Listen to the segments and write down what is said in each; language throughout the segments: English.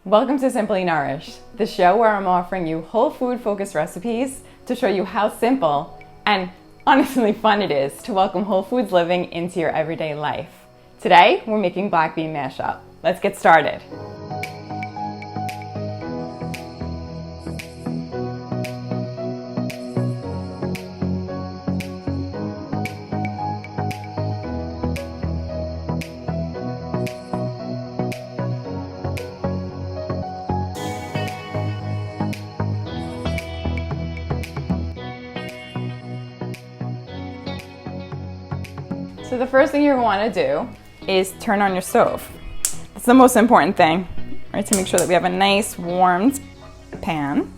Welcome to Simply Nourished, the show where I'm offering you whole food focused recipes to show you how simple and honestly fun it is to welcome whole foods living into your everyday life. Today, we're making black bean mashup. Let's get started. So the first thing you're going to want to do is turn on your stove. It's the most important thing, right? To make sure that we have a nice warmed pan.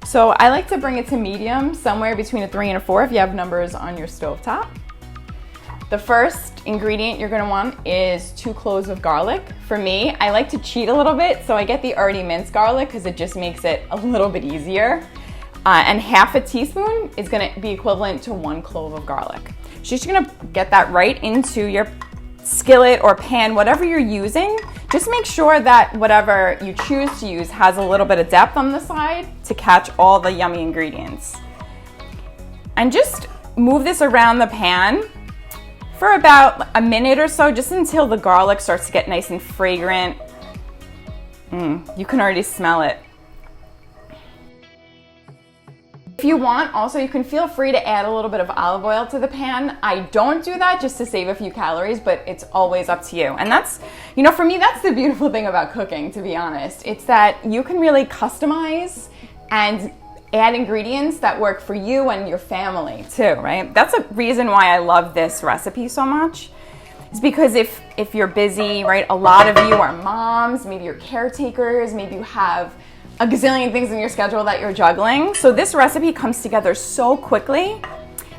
So I like to bring it to medium, somewhere between a 3 and a 4 if you have numbers on your stovetop. The first ingredient you're going to want is 2 cloves of garlic. For me, I like to cheat a little bit, so I get the already minced garlic because it just makes it a little bit easier. And half a teaspoon is going to be equivalent to 1 clove of garlic. So you're just going to get that right into your skillet or pan, whatever you're using. Just make sure that whatever you choose to use has a little bit of depth on the side to catch all the yummy ingredients. And just move this around the pan for about a minute or so, just until the garlic starts to get nice and fragrant. You can already smell it. If you want, also, you can feel free to add a little bit of olive oil to the pan. I don't do that just to save a few calories, but it's always up to you. And that's, for me, that's the beautiful thing about cooking, to be honest. It's that you can really customize and add ingredients that work for you and your family too, right? That's a reason why I love this recipe so much. It's because if you're busy, right, a lot of you are moms, maybe you're caretakers, maybe you have a gazillion things in your schedule that you're juggling. So this recipe comes together so quickly,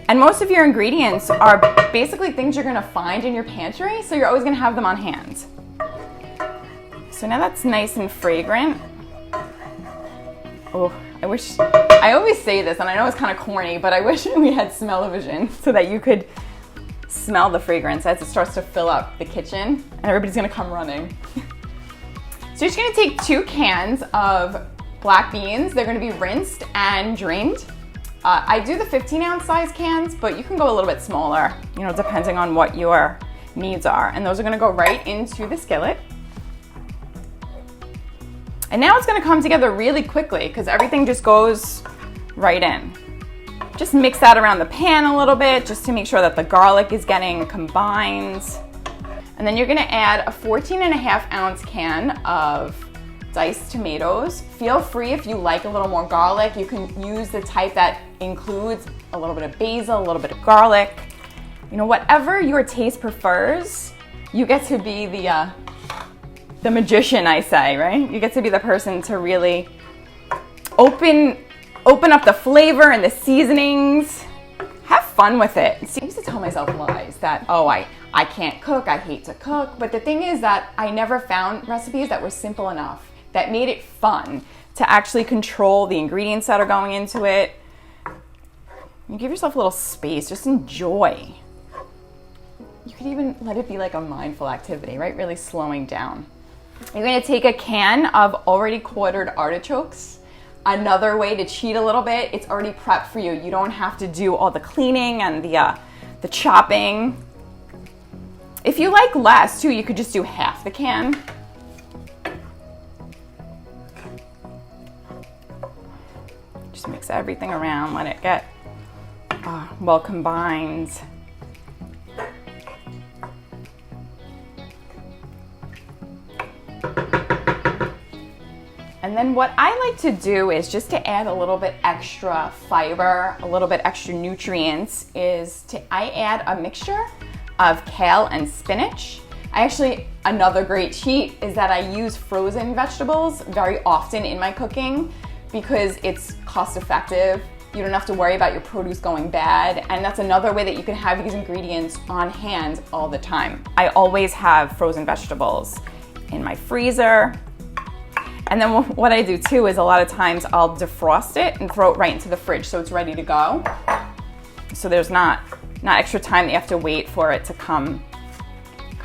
and most of your ingredients are basically things you're gonna find in your pantry, so you're always gonna have them on hand. So now that's nice and fragrant. Oh, I always say this, and I know it's kind of corny, but I wish we had smell-o-vision so that you could smell the fragrance as it starts to fill up the kitchen, and everybody's gonna come running. So you're just gonna take 2 cans of black beans. They're gonna be rinsed and drained. I do the 15-ounce size cans, but you can go a little bit smaller, depending on what your needs are. And those are gonna go right into the skillet. And now it's gonna come together really quickly because everything just goes right in. Just mix that around the pan a little bit just to make sure that the garlic is getting combined. And then you're gonna add a 14.5-ounce can of diced tomatoes. Feel free, if you like a little more garlic, you can use the type that includes a little bit of basil, a little bit of garlic. Whatever your taste prefers, you get to be the magician, I say, right? You get to be the person to really open up the flavor and the seasonings. Have fun with it. See, I used to tell myself lies that, I can't cook, I hate to cook. But the thing is that I never found recipes that were simple enough, that made it fun to actually control the ingredients that are going into it. You give yourself a little space, just enjoy. You could even let it be like a mindful activity, right? Really slowing down. You're gonna take a can of already quartered artichokes. Another way to cheat a little bit, it's already prepped for you. You don't have to do all the cleaning and the chopping. If you like less too, you could just do half the can. Just mix everything around, let it get well combined. And then what I like to do is just to add a little bit extra fiber, a little bit extra nutrients, I add a mixture of kale and spinach. Another great cheat is that I use frozen vegetables very often in my cooking because it's cost effective. You don't have to worry about your produce going bad, and that's another way that you can have these ingredients on hand all the time. I always have frozen vegetables in my freezer. And then what I do too is a lot of times I'll defrost it and throw it right into the fridge so it's ready to go. So there's not extra time that you have to wait for it to come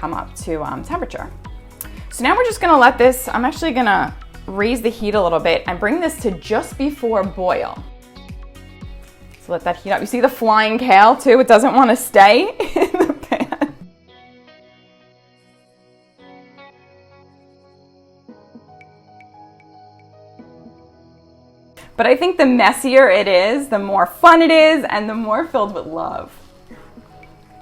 up to temperature. So now we're just gonna let this, I'm actually gonna raise the heat a little bit and bring this to just before boil. So let that heat up. You see the flying kale too? It doesn't want to stay in the pan. But I think the messier it is, the more fun it is, and the more filled with love.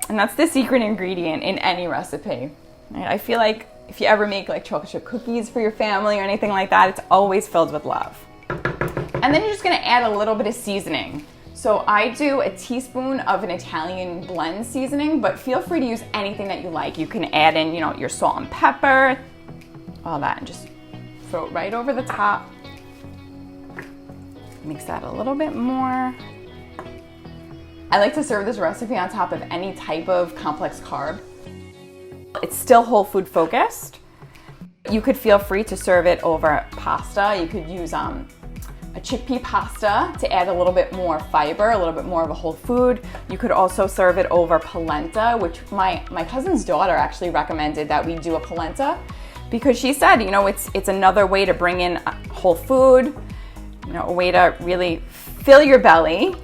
And that's the secret ingredient in any recipe. Right? I feel like if you ever make like chocolate chip cookies for your family or anything like that, it's always filled with love. And then you're just gonna add a little bit of seasoning. So I do a teaspoon of an Italian blend seasoning, but feel free to use anything that you like. You can add in, you know, your salt and pepper, all that, and just throw it right over the top. Mix that a little bit more. I like to serve this recipe on top of any type of complex carb. It's still whole food focused. You could feel free to serve it over pasta. You could use a chickpea pasta to add a little bit more fiber, a little bit more of a whole food. You could also serve it over polenta, which my cousin's daughter actually recommended that we do a polenta because she said, you know, it's another way to bring in whole food, you know, a way to really fill your belly.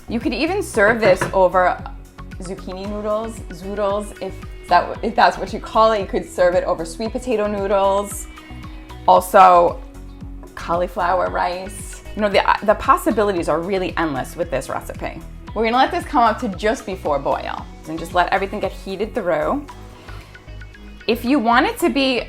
You could even serve this over zucchini noodles, zoodles, if that's what you call it. You could serve it over sweet potato noodles. Also, cauliflower rice. You know, the possibilities are really endless with this recipe. We're gonna let this come up to just before boil and just let everything get heated through. If you want it to be,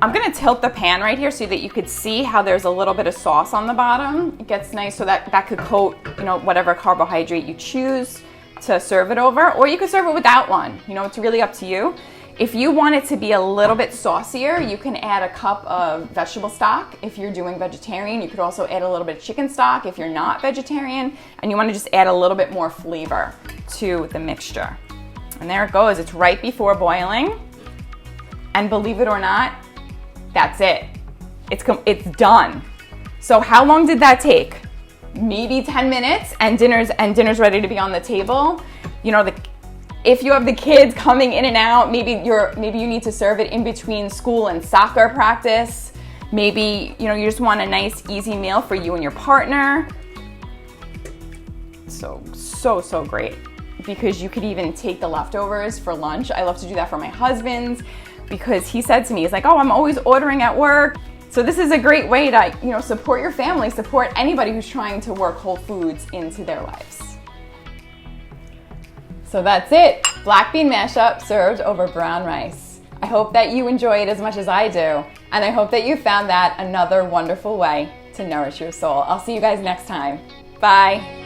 I'm gonna tilt the pan right here so that you could see how there's a little bit of sauce on the bottom. It gets nice so that could coat, you know, whatever carbohydrate you choose to serve it over, or you could serve it without one. You know, it's really up to you. If you want it to be a little bit saucier, you can add a cup of vegetable stock. If you're doing vegetarian, you could also add a little bit of chicken stock if you're not vegetarian, and you want to just add a little bit more flavor to the mixture. And there it goes, it's right before boiling. And believe it or not, that's it. It's done. So how long did that take? Maybe 10 minutes and dinner's ready to be on the table. You know, if you have the kids coming in and out, maybe you need to serve it in between school and soccer practice. Maybe, you know, you just want a nice easy meal for you and your partner. So great, because you could even take the leftovers for lunch. I love to do that for my husband because he said to me, he's like, oh, I'm always ordering at work. So this is a great way to, you know, support your family, support anybody who's trying to work whole foods into their lives. So that's it, black bean mashup served over brown rice. I hope that you enjoy it as much as I do, and I hope that you found that another wonderful way to nourish your soul. I'll see you guys next time. Bye.